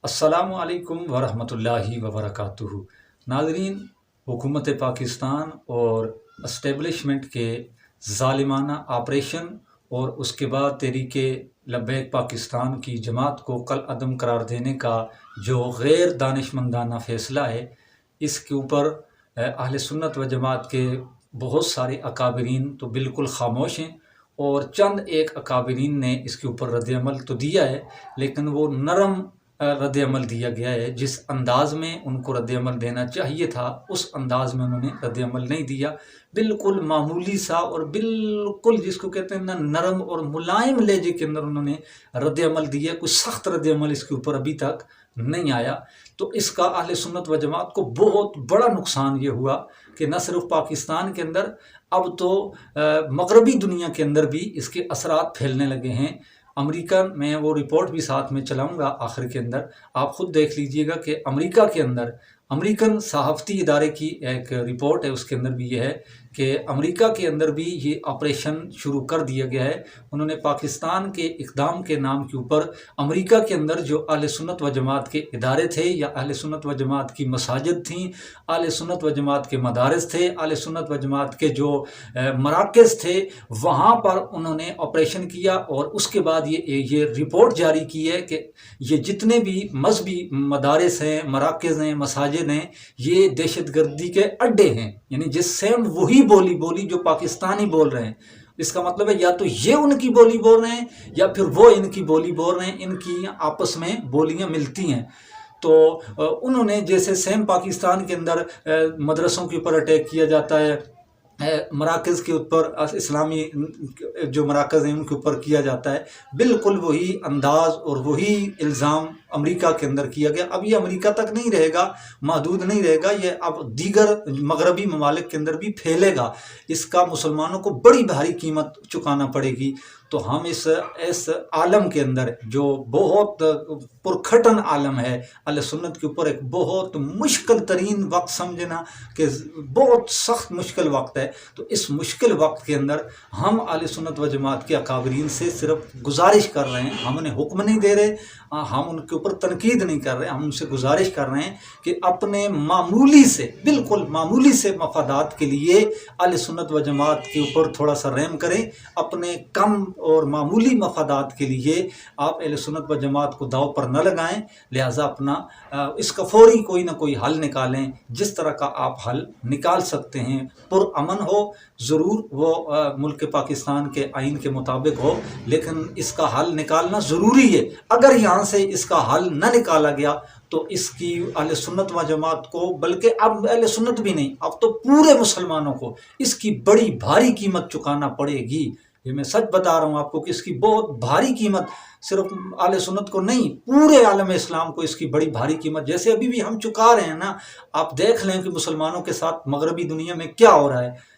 السلام علیکم ورحمۃ اللہ وبرکاتہ۔ ناظرین، حکومت پاکستان اور اسٹیبلشمنٹ کے ظالمانہ آپریشن اور اس کے بعد تحریک لبیک پاکستان کی جماعت کو کل عدم قرار دینے کا جو غیر دانشمندانہ فیصلہ ہے، اس کے اوپر اہل سنت و جماعت کے بہت سارے اکابرین تو بالکل خاموش ہیں، اور چند ایک اکابرین نے اس کے اوپر رد عمل تو دیا ہے، لیکن وہ نرم رد عمل دیا گیا ہے۔ جس انداز میں ان کو رد عمل دینا چاہیے تھا اس انداز میں انہوں نے رد عمل نہیں دیا۔ بالکل معمولی سا اور بالکل جس کو کہتے ہیں نا نرم اور ملائم لہجے کے اندر انہوں نے رد عمل دیا۔ کوئی سخت رد عمل اس کے اوپر ابھی تک نہیں آیا۔ تو اس کا اہل سنت و جماعت کو بہت بڑا نقصان یہ ہوا کہ نہ صرف پاکستان کے اندر، اب تو مغربی دنیا کے اندر بھی اس کے اثرات پھیلنے لگے ہیں۔ امریکہ میں وہ رپورٹ بھی ساتھ میں چلاؤں گا آخر کے اندر، آپ خود دیکھ لیجئے گا کہ امریکہ کے اندر امریکن صحافتی ادارے کی ایک رپورٹ ہے، اس کے اندر بھی یہ ہے کہ امریکہ کے اندر بھی یہ آپریشن شروع کر دیا گیا ہے۔ انہوں نے پاکستان کے اقدام کے نام کے اوپر امریکہ کے اندر جو اہل سنت و جماعت کے ادارے تھے یا اہل سنت و جماعت کی مساجد تھیں، اہل سنت و جماعت کے مدارس تھے، اہل سنت و جماعت کے جو مراکز تھے، وہاں پر انہوں نے آپریشن کیا، اور اس کے بعد یہ رپورٹ جاری کی ہے کہ یہ جتنے بھی مذہبی مدارس ہیں، مراکز ہیں، مساجد ہیں، یہ دہشت گردی کے اڈے ہیں۔ یعنی جس سیم وہی بولی جو پاکستانی بول رہے ہیں، اس کا مطلب ہے یا تو یہ ان کی بولی بول رہے ہیں یا پھر وہ ان کی بولی بول رہے ہیں، ان کی آپس میں بولیاں ملتی ہیں۔ تو انہوں نے جیسے سیم پاکستان کے اندر مدرسوں کے اوپر اٹیک کیا جاتا ہے، مراکز کے اوپر، اسلامی جو مراکز ہیں ان کے اوپر کیا جاتا ہے، بالکل وہی انداز اور وہی الزام امریکہ کے اندر کیا گیا۔ اب یہ امریکہ تک نہیں رہے گا، محدود نہیں رہے گا، یہ اب دیگر مغربی ممالک کے اندر بھی پھیلے گا۔ اس کا مسلمانوں کو بڑی بھاری قیمت چکانا پڑے گی۔ تو ہم اس عالم کے اندر جو بہت پرکھٹن عالم ہے، اہل سنت کے اوپر ایک بہت مشکل ترین وقت سمجھنا کہ بہت سخت مشکل وقت ہے۔ تو اس مشکل وقت کے اندر ہم اہل سنت و جماعت کے اکابرین سے صرف گزارش کر رہے ہیں، ہم انہیں حکم نہیں دے رہے، ہم ان کے اوپر تنقید نہیں کر رہے، ہم ان سے گزارش کر رہے ہیں کہ اپنے معمولی سے، بالکل معمولی سے مفادات کے لیے اہل سنت و جماعت کے اوپر تھوڑا سا رحم کریں۔ اپنے کم اور معمولی مفادات کے لیے آپ اہل سنت و جماعت کو داؤ پر نہ لگائیں، لہٰذا اپنا اس کا فوری کوئی نہ کوئی حل نکالیں۔ جس طرح کا آپ حل نکال سکتے ہیں پرامن ہو، ضرور وہ ملک پاکستان کے آئین کے مطابق ہو، لیکن اس کا حل نکالنا ضروری ہے۔ اگر یہاں سے اس کا حل نہ نکالا گیا تو اس کی اہل سنت و جماعت کو، بلکہ اب اہل سنت بھی نہیں، اب تو پورے مسلمانوں کو اس کی بڑی بھاری قیمت چکانا پڑے گی۔ یہ میں سچ بتا رہا ہوں آپ کو کہ اس کی بہت بھاری قیمت صرف اہل سنت کو نہیں، پورے عالم اسلام کو اس کی بڑی بھاری قیمت، جیسے ابھی بھی ہم چکا رہے ہیں نا۔ آپ دیکھ لیں کہ مسلمانوں کے ساتھ مغربی دنیا میں کیا ہو رہا ہے،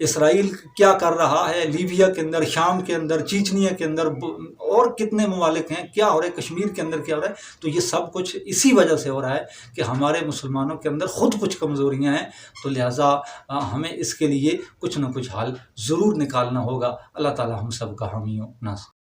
اسرائیل کیا کر رہا ہے، لیبیا کے اندر، شام کے اندر، چیچنیا کے اندر، اور کتنے ممالک ہیں، کیا ہو رہا ہے، کشمیر کے اندر کیا ہو رہا ہے۔ تو یہ سب کچھ اسی وجہ سے ہو رہا ہے کہ ہمارے مسلمانوں کے اندر خود کچھ کمزوریاں ہیں، تو لہٰذا ہمیں اس کے لیے کچھ نہ کچھ حل ضرور نکالنا ہوگا۔ اللہ تعالی ہم سب کا حامی و ناصر۔